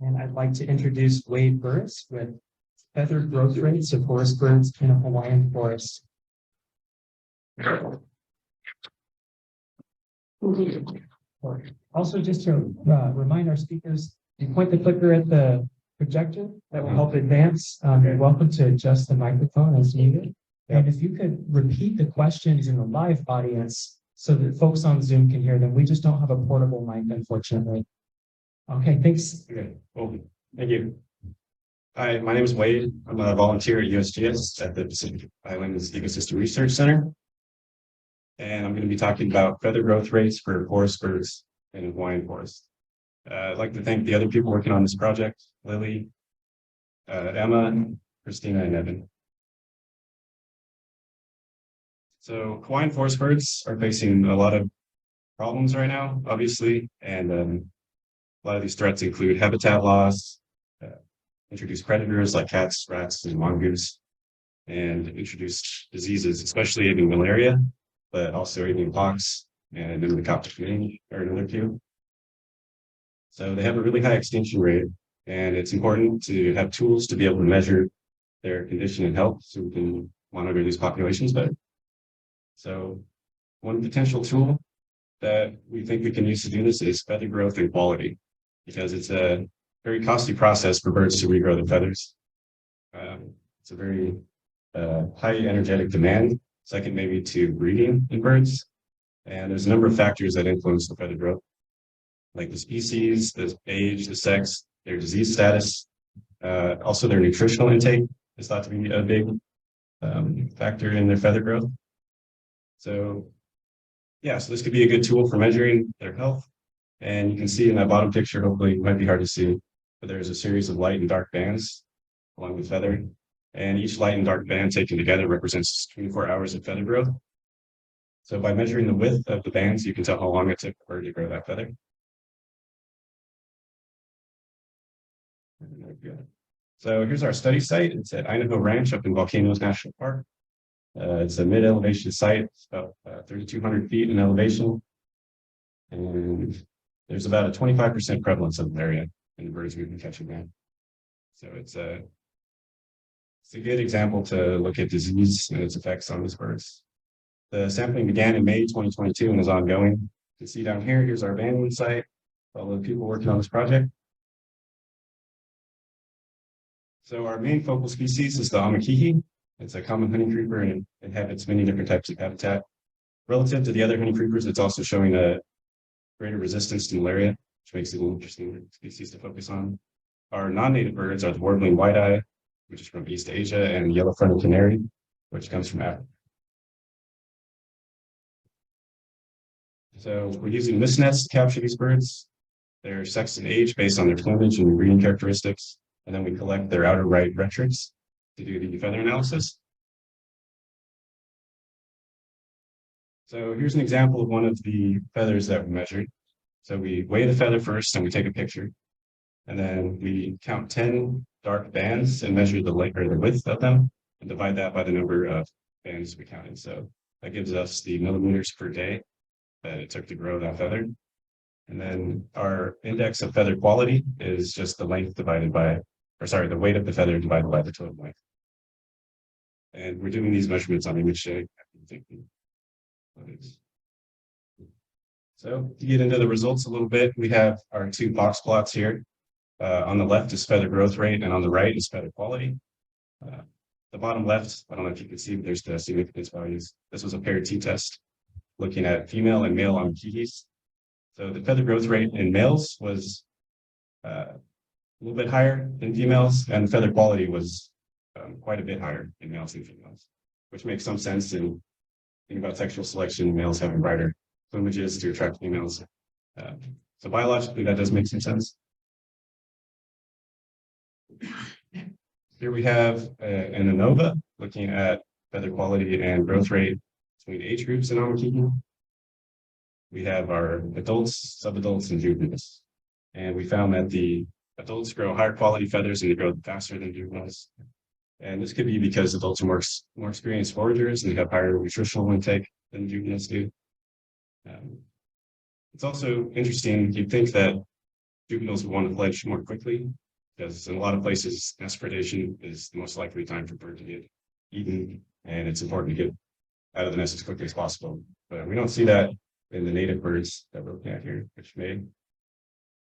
And I'd like to introduce Wade Burris with feather growth rates of forest birds in a Hawaiian forest. Also, just to remind our speakers, you point the clicker at the projector that will help advance. You're welcome to adjust the microphone as needed. And if you could repeat the questions in the live audience so that folks on Zoom can hear them. We just don't have a portable mic, unfortunately. Okay, thanks. Okay, well, thank you. Hi, my name is Wade. I'm a volunteer at USGS at the Pacific Islands Ecosystem Research Center. And I'm going to be talking about feather growth rates for forest birds in Hawaiian forest. I'd like to thank the other people working on this project, Lily, Emma, Christina, and Evan. So Hawaiian forest birds are facing a lot of problems right now, obviously, and a lot of these threats include habitat loss, introduced predators like cats, rats, and mongoose, and introduced diseases, especially avian malaria, but also avian pox and pneumococcal pneumonia are another few. So they have a really high extinction rate, and it's important to have tools to be able to measure their condition and health so we can monitor these populations better. So one potential tool that we think we can use to do this is feather growth and quality, because it's a very costly process for birds to regrow their feathers. It's a very high energetic demand, second maybe to breeding in birds. And there's a number of factors that influence the feather growth, like the species, the age, the sex, their disease status, also their nutritional intake is thought to be a big factor in their feather growth. So yeah, so this could be a good tool for measuring their health. And you can see in that bottom picture, hopefully it might be hard to see, but there's a series of light and dark bands along with feather. And each light and dark band taken together represents 24 hours of feather growth. So by measuring the width of the bands, you can tell how long it took for a bird to grow that feather. So here's our study site. It's at Idaho Ranch up in Volcanoes National Park. It's a mid-elevation site. It's about 3,200 feet in elevation. And there's about a 25% prevalence of malaria in the birds we've been catching now. So it's a good example to look at disease and its effects on these birds. The sampling began in May 2022 and is ongoing. You can see down here, here's our banding site, all the people working on this project. So our main focal species is the amakihi. It's a common honey creeper and it inhabits many different types of habitat. Relative to the other honey creepers, it's also showing a greater resistance to malaria, which makes it an interesting species to focus on. Our non-native birds are the warbling white-eye, which is from East Asia, and the yellow-fronted canary, which comes from Africa. So we're using mist nets to capture these birds, their sex and age based on their plumage and breeding characteristics, and then we collect their outer right retrix to do the feather analysis. So here's an example of one of the feathers that we measured. So we weigh the feather first and we take a picture. And then we count 10 dark bands and measure the length or the width of them and divide that by the number of bands we counted. So that gives us the millimeters per day that it took to grow that feather. And then our index of feather quality is just the length divided by, or sorry, the weight of the feather divided by the total length. And we're doing these measurements on image day. So to get into the results a little bit, we have our two box plots here. On the left is feather growth rate, and on the right is feather quality. The bottom left, I don't know if you can see, but there's the significance values. This was a paired t-test looking at female and male amakihis. So the feather growth rate in males was a little bit higher than females, and the feather quality was quite a bit higher in males than females, which makes some sense in thinking about sexual selection, males having brighter plumages to attract females. So biologically, that does make some sense. Here we have an ANOVA looking at feather quality and growth rate between age groups in amakihi. We have our adults, subadults, and juveniles. And we found that the adults grow higher quality feathers and they grow faster than juveniles. And this could be because adults are more experienced foragers and they have higher nutritional intake than juveniles do. It's also interesting, you'd think that juveniles would want to fledge more quickly, because in a lot of places, nest predation is the most likely time for bird to get eaten, and it's important to get out of the nest as quickly as possible. But we don't see that in the native birds that we're looking at here, which may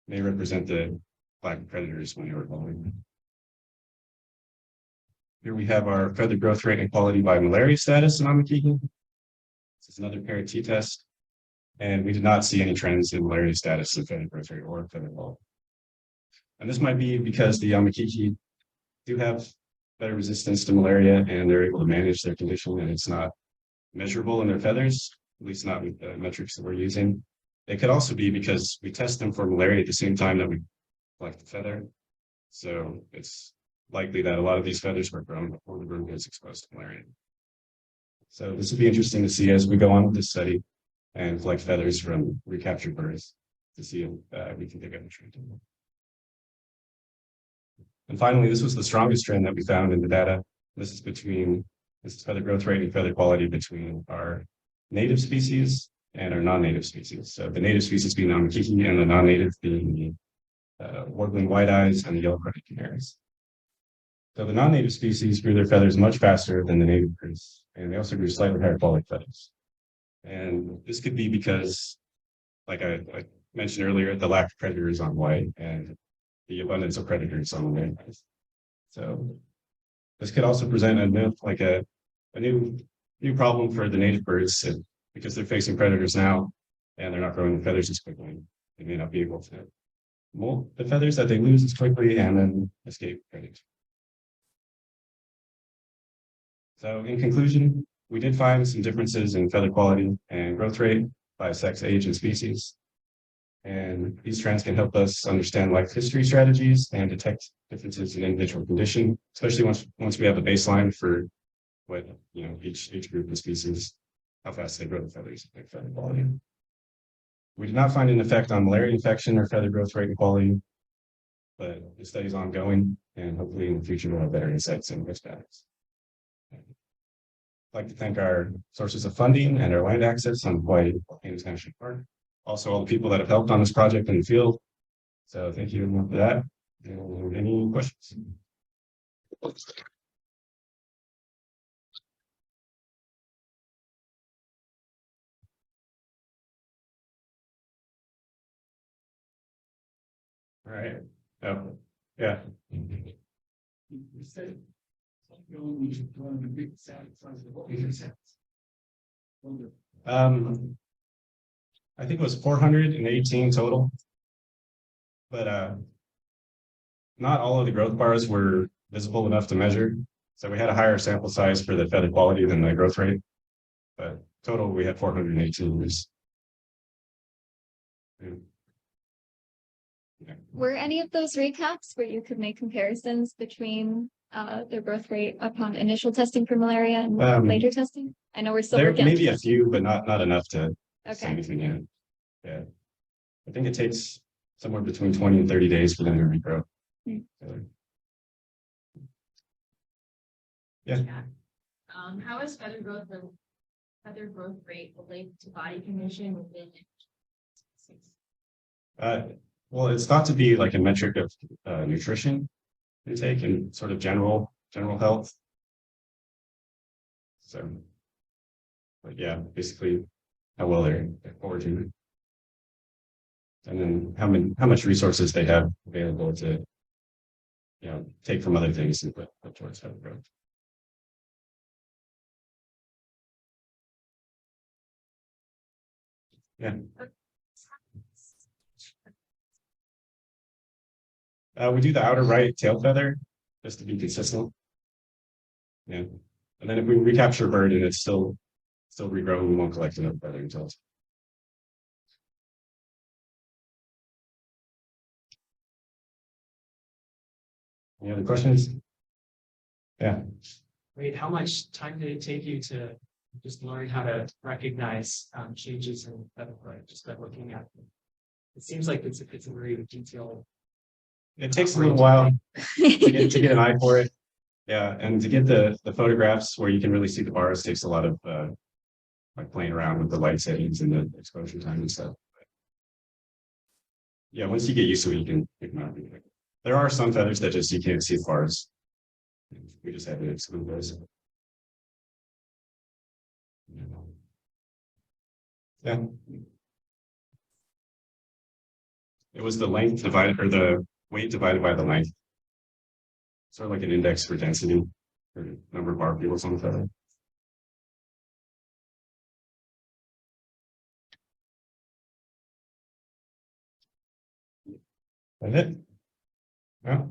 represent the lack of predators when they were evolving. Here we have our feather growth rate and quality by malaria status in Amakiki. This is another parent t-test, and we did not see any trends in malaria status of feather growth rate or feather quality. And this might be because the Amakiki do have better resistance to malaria, and they're able to manage their condition, and it's not measurable in their feathers, at least not with the metrics that we're using. It could also be because we test them for malaria at the same time that we collect the feather. So it's likely that a lot of these feathers were grown before the bird was exposed to malaria. So this would be interesting to see as we go on with this study and collect feathers from recaptured birds to see if we can pick up a trend. And finally, this was the strongest trend that we found in the data. This is feather growth rate and feather quality between our native species and our non-native species. So the native species being Amakiki and the non-native being the warbling white-eyes and the yellow-throated canaries. So the non-native species grew their feathers much faster than the native birds, and they also grew slightly higher quality feathers. And this could be because, like I mentioned earlier, the lack of predators on white and the abundance of predators on the white-eyes. So this could also present a new problem for the native birds, because they're facing predators now and they're not growing the feathers as quickly. They may not be able to molt the feathers that they lose as quickly and then escape predators. So in conclusion, we did find some differences in feather quality and growth rate by sex, age, and species. And these trends can help us understand life history strategies and detect differences in individual condition, especially once we have a baseline for what each group of species, how fast they grow the feathers and feather quality. We did not find an effect on malaria infection or feather growth rate and quality, but the study is ongoing, and hopefully in the future we'll have better insights in risk patterns. I'd like to thank our sources of funding and our land access on Hawaii Volcanoes National Park. Also, all the people that have helped on this project in the field. So thank you for that. And any questions? All right. Oh, yeah. I think it was 418 total, but not all of the growth bars were visible enough to measure. So we had a higher sample size for the feather quality than the growth rate, but total we had 418. Were any of those recaps where you could make comparisons between their growth rate upon initial testing for malaria and later testing? I know we're still there working. There may be a few, but not enough to say Okay. anything yet. Yeah, I think it takes somewhere between 20 and 30 days for them to regrow. Yeah. How is feather growth rate related to body condition within? Well, it's thought to be like a metric of nutrition intake and sort of general health. So, but yeah, basically how well they're foraging, and then how much resources they have available to take from other things and put towards feather growth. Yeah. We do the outer right tail feather just to be consistent. Yeah. And then if we recapture a bird and it's still regrowing, we won't collect another feather until it's. Any other questions? Yeah. Wait, how much time did it take you to just learn how to recognize changes in feather quality just by looking at them? It seems like it's a very detailed. It takes a little while to get an eye for it. Yeah, and to get the photographs where you can really see the bars takes a lot of like playing around with the light settings and the exposure time and stuff. Yeah, once you get used to it, you can ignore it. There are some feathers that just you can't see as far as. We just had to exclude those. Yeah. It was the length divided, or the weight divided by the length. Sort of like an index for density, or number of barbules on the feather. That's it. Yeah.